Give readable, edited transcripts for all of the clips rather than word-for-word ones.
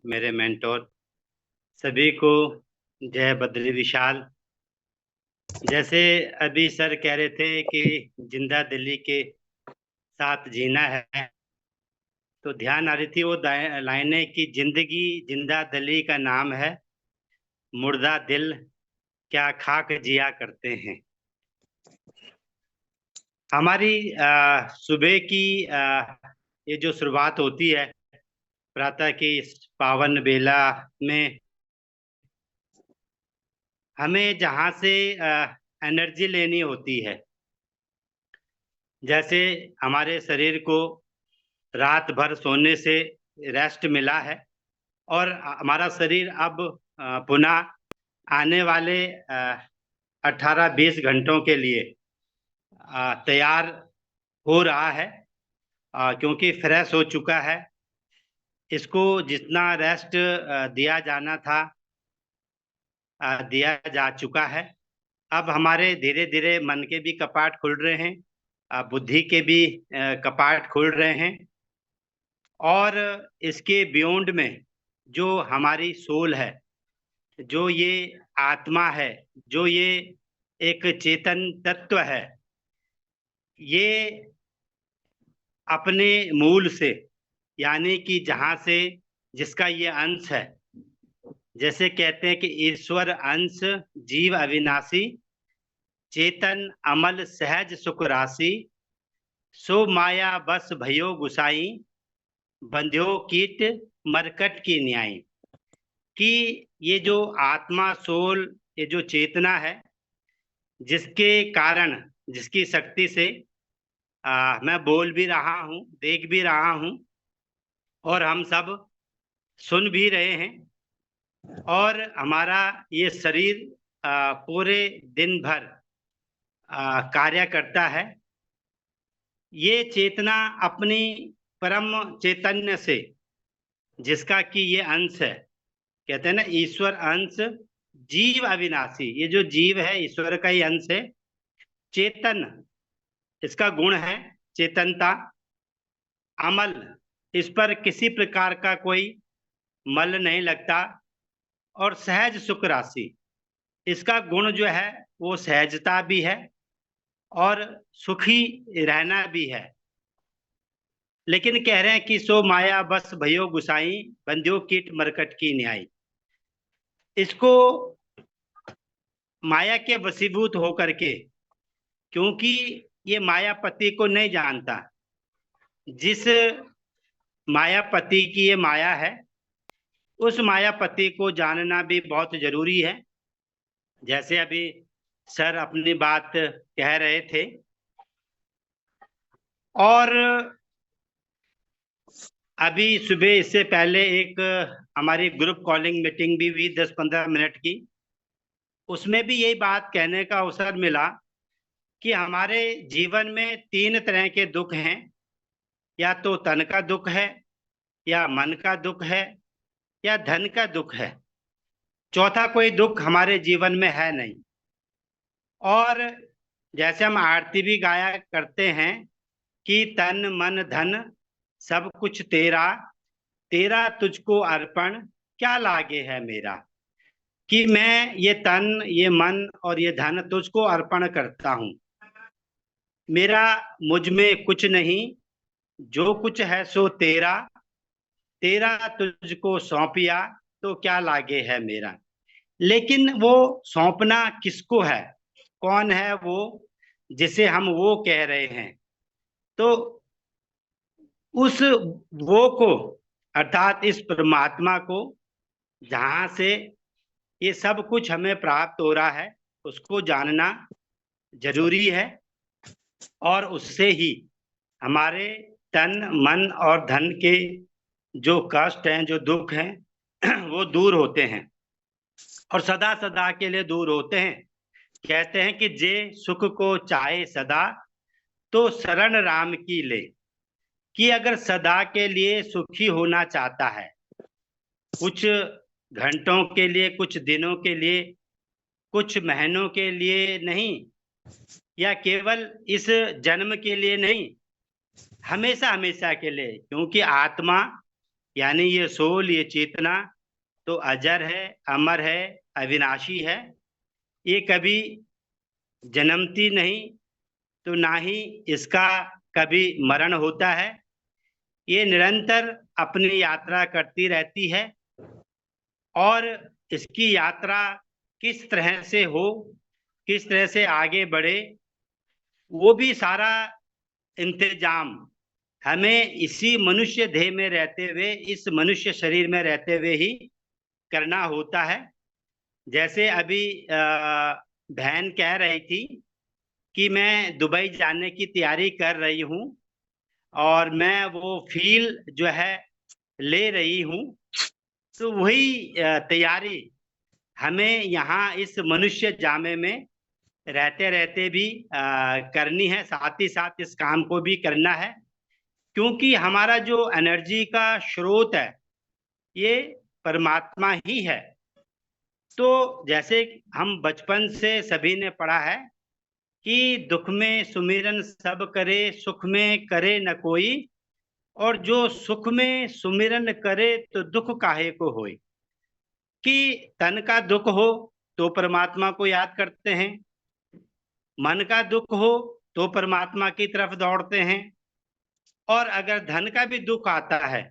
मेरे मेंटोर, सभी को जय बद्री विशाल। जैसे अभी सर कह रहे थे कि जिंदा दिली के साथ जीना है, तो ध्यान आ रही थी वो लाइनें कि जिंदगी जिंदा दिली का नाम है, मुर्दा दिल क्या खाक जिया करते हैं। हमारी सुबह की ये जो शुरुआत होती है प्रातः की इस पावन बेला में, हमें जहाँ से एनर्जी लेनी होती है। जैसे हमारे शरीर को रात भर सोने से रेस्ट मिला है और हमारा शरीर अब पुनः आने वाले 18-20 घंटों के लिए तैयार हो रहा है, क्योंकि फ्रेश हो चुका है। इसको जितना रेस्ट दिया जाना था दिया जा चुका है। अब हमारे धीरे धीरे मन के भी कपाट खुल रहे हैं, बुद्धि के भी कपाट खुल रहे हैं। और इसके बियॉन्ड में जो हमारी सोल है, जो ये आत्मा है, जो ये एक चेतन तत्व है, ये अपने मूल से, यानी कि जहाँ से जिसका ये अंश है, जैसे कहते हैं कि ईश्वर अंश जीव अविनाशी, चेतन अमल सहज सुख राशि, सो माया बस भयो गुसाई, बंध्यो कीट मरकट की न्याय। कि ये जो आत्मा सोल, ये जो चेतना है, जिसके कारण, जिसकी शक्ति से मैं बोल भी रहा हूँ, देख भी रहा हूँ और हम सब सुन भी रहे हैं। और हमारा ये शरीर पूरे दिन भर कार्य करता है। ये चेतना अपनी परम चैतन्य से, जिसका कि ये अंश है, कहते हैं ना ईश्वर अंश जीव अविनाशी, ये जो जीव है ईश्वर का ही अंश है। चेतन इसका गुण है, चेतनता। अमल, इस पर किसी प्रकार का कोई मल नहीं लगता। और सहज सुख राशि, इसका गुण जो है वो सहजता भी है और सुखी रहना भी है। लेकिन कह रहे हैं कि सो माया बस भयो गुसाई, बंध्यो कीट मरकट की न्याय। इसको माया के वशीभूत होकर के, क्योंकि ये मायापति को नहीं जानता। जिस मायापति की ये माया है, उस मायापति को जानना भी बहुत जरूरी है। जैसे अभी सर अपनी बात कह रहे थे, और अभी सुबह इससे पहले एक हमारी ग्रुप कॉलिंग मीटिंग भी हुई 10-15 मिनट की। उसमें भी यही बात कहने का अवसर मिला कि हमारे जीवन में 3 तरह के दुख हैं। या तो तन का दुख है, या मन का दुख है, या धन का दुख है। चौथा कोई दुख हमारे जीवन में है नहीं। और जैसे हम आरती भी गाया करते हैं कि तन मन धन सब कुछ तेरा, तेरा तुझको अर्पण क्या लागे है मेरा। कि मैं ये तन, ये मन और ये धन तुझको अर्पण करता हूँ। मेरा मुझ में कुछ नहीं, जो कुछ है सो तेरा, तेरा तुझको सौंपिया तो क्या लागे है मेरा। लेकिन वो सौंपना किसको है, कौन है वो जिसे हम वो कह रहे हैं। तो उस वो को, अर्थात इस परमात्मा को, जहां से ये सब कुछ हमें प्राप्त हो रहा है, उसको जानना जरूरी है। और उससे ही हमारे तन मन और धन के जो कष्ट हैं, जो दुख हैं वो दूर होते हैं और सदा सदा के लिए दूर होते हैं। कहते हैं कि जे सुख को चाहे सदा, तो शरण राम की ले। कि अगर सदा के लिए सुखी होना चाहता है, कुछ घंटों के लिए, कुछ दिनों के लिए, कुछ महीनों के लिए नहीं, या केवल इस जन्म के लिए नहीं, हमेशा हमेशा के लिए। क्योंकि आत्मा यानी ये सोल, ये चेतना तो अजर है, अमर है, अविनाशी है। ये कभी जन्मती नहीं, तो ना ही इसका कभी मरण होता है। ये निरंतर अपनी यात्रा करती रहती है, और इसकी यात्रा किस तरह से हो, किस तरह से आगे बढ़े, वो भी सारा इंतजाम हमें इसी मनुष्य देह में रहते हुए, इस मनुष्य शरीर में रहते हुए ही करना होता है। जैसे अभी बहन कह रही थी कि मैं दुबई जाने की तैयारी कर रही हूँ, और मैं वो फील जो है ले रही हूँ। तो वही तैयारी हमें यहाँ इस मनुष्य जामे में रहते रहते भी करनी है, साथ ही साथ इस काम को भी करना है। क्योंकि हमारा जो एनर्जी का स्रोत है ये परमात्मा ही है। तो जैसे हम बचपन से सभी ने पढ़ा है कि दुख में सुमिरन सब करे, सुख में करे न कोई, और जो सुख में सुमिरन करे तो दुख काहे को होए। कि तन का दुख हो तो परमात्मा को याद करते हैं, मन का दुख हो तो परमात्मा की तरफ दौड़ते हैं, और अगर धन का भी दुख आता है,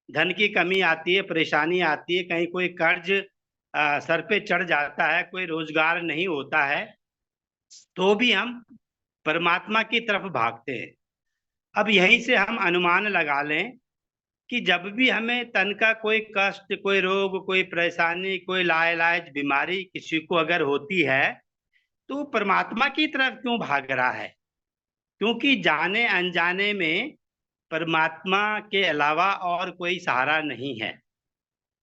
धन की कमी आती है, परेशानी आती है, कहीं कोई कर्ज सर पे चढ़ जाता है, कोई रोजगार नहीं होता है, तो भी हम परमात्मा की तरफ भागते हैं। अब यहीं से हम अनुमान लगा लें कि जब भी हमें तन का कोई कष्ट, कोई रोग, कोई परेशानी, कोई लाइलाज बीमारी किसी को अगर होती है, तो परमात्मा की तरफ क्यों भाग रहा है? क्योंकि जाने अनजाने में परमात्मा के अलावा और कोई सहारा नहीं है।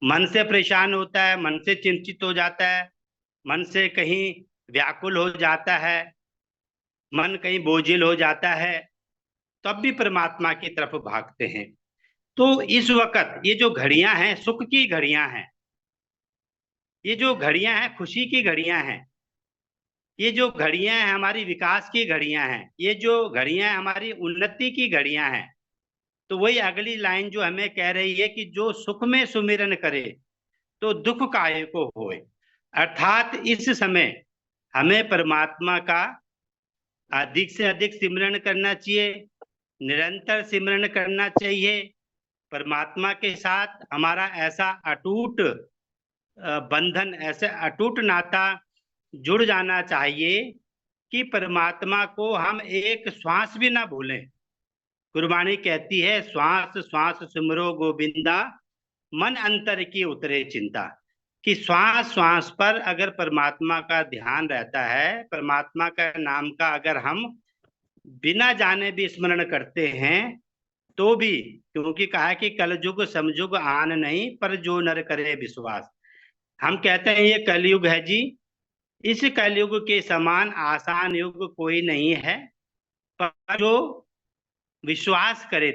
मन से परेशान होता है, मन से चिंतित हो जाता है, मन से कहीं व्याकुल हो जाता है, मन कहीं बोझिल हो जाता है, तब भी परमात्मा की तरफ भागते हैं। तो इस वक्त ये जो घड़ियां हैं, सुख की घड़ियां हैं, ये जो घड़ियां हैं खुशी की घड़ियां हैं, ये जो घड़ियां हैं हमारी विकास की घड़ियां हैं, ये जो घड़ियां हैं हमारी उन्नति की घड़ियां हैं। तो वही अगली लाइन जो हमें कह रही है कि जो सुख में सुमिरन करे तो दुख काहे को होए। अर्थात इस समय हमें परमात्मा का अधिक से अधिक सिमरन करना चाहिए, निरंतर सिमरन करना चाहिए। परमात्मा के साथ हमारा ऐसा अटूट बंधन, ऐसे अटूट नाता जुड़ जाना चाहिए कि परमात्मा को हम एक श्वास भी ना भूलें। गुरबाणी कहती है, श्वास श्वास सिमरो गोविंदा, मन अंतर की उतरे चिंता। कि श्वास श्वास पर अगर परमात्मा का ध्यान रहता है, परमात्मा का नाम का अगर हम बिना जाने भी स्मरण करते हैं, तो भी, क्योंकि कहा है कि कलयुग समयुग आन नहीं, पर जो नर करे विश्वास। हम कहते हैं ये कलयुग है जी, इस कलयुग के समान आसान युग कोई नहीं है, पर जो विश्वास करे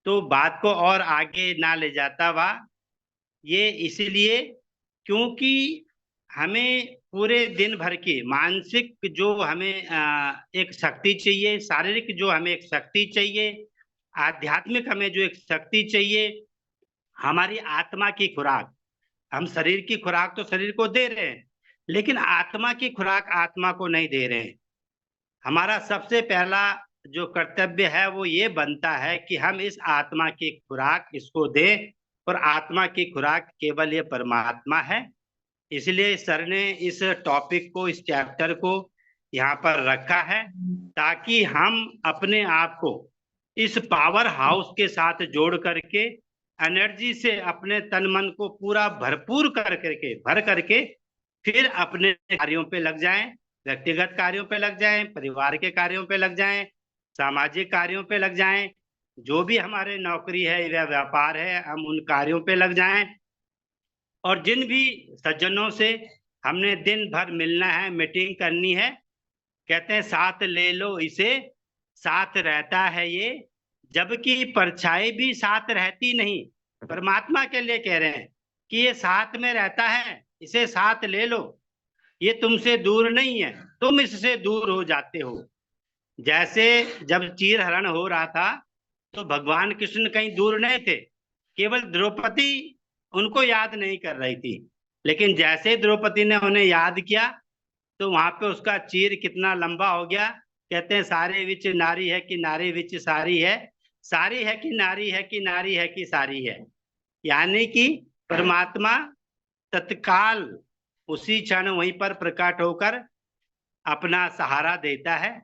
तो बात को और आगे ना ले जाता वा। ये इसलिए क्योंकि हमें पूरे दिन भर की मानसिक जो हमें एक शक्ति चाहिए, शारीरिक जो हमें एक शक्ति चाहिए, आध्यात्मिक हमें जो एक शक्ति चाहिए, हमारी आत्मा की खुराक, हम शरीर की खुराक तो शरीर को दे रहे हैं, लेकिन आत्मा की खुराक आत्मा को नहीं दे रहे हैं। हमारा सबसे पहला जो कर्तव्य है वो ये बनता है कि हम इस आत्मा की खुराक इसको दें, और आत्मा की खुराक केवल ये परमात्मा है। इसलिए सर ने इस टॉपिक को, इस चैप्टर को यहाँ पर रखा है, ताकि हम अपने आप को इस पावर हाउस के साथ जोड़ करके एनर्जी से अपने तन मन को पूरा भरपूर भर करके फिर अपने कार्यों पे लग जाएं, व्यक्तिगत कार्यों पे लग जाएं, परिवार के कार्यों पे लग जाएं, सामाजिक कार्यों पे लग जाएं, जो भी हमारे नौकरी है या व्यापार है, हम उन कार्यों पे लग जाएं। और जिन भी सज्जनों से हमने दिन भर मिलना है, मीटिंग करनी है, कहते हैं साथ ले लो इसे, साथ रहता है ये, जबकि परछाई भी साथ रहती नहीं। परमात्मा के लिए कह रहे हैं कि ये साथ में रहता है, इसे साथ ले लो, ये तुमसे दूर नहीं है, तुम इससे दूर हो जाते हो। जैसे जब चीर हरण हो रहा था तो भगवान कृष्ण कहीं दूर नहीं थे, केवल द्रौपदी उनको याद नहीं कर रही थी, लेकिन जैसे द्रौपदी ने उन्हें याद किया तो वहां पे उसका चीर कितना लंबा हो गया। कहते हैं सारे विच नारी है कि नारी विच सारी है, सारी है कि नारी है कि नारी है कि सारी है। यानी कि परमात्मा तत्काल उसी क्षण वहीं पर प्रकट होकर अपना सहारा देता है।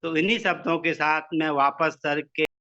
तो इन्हीं शब्दों के साथ मैं वापस सर के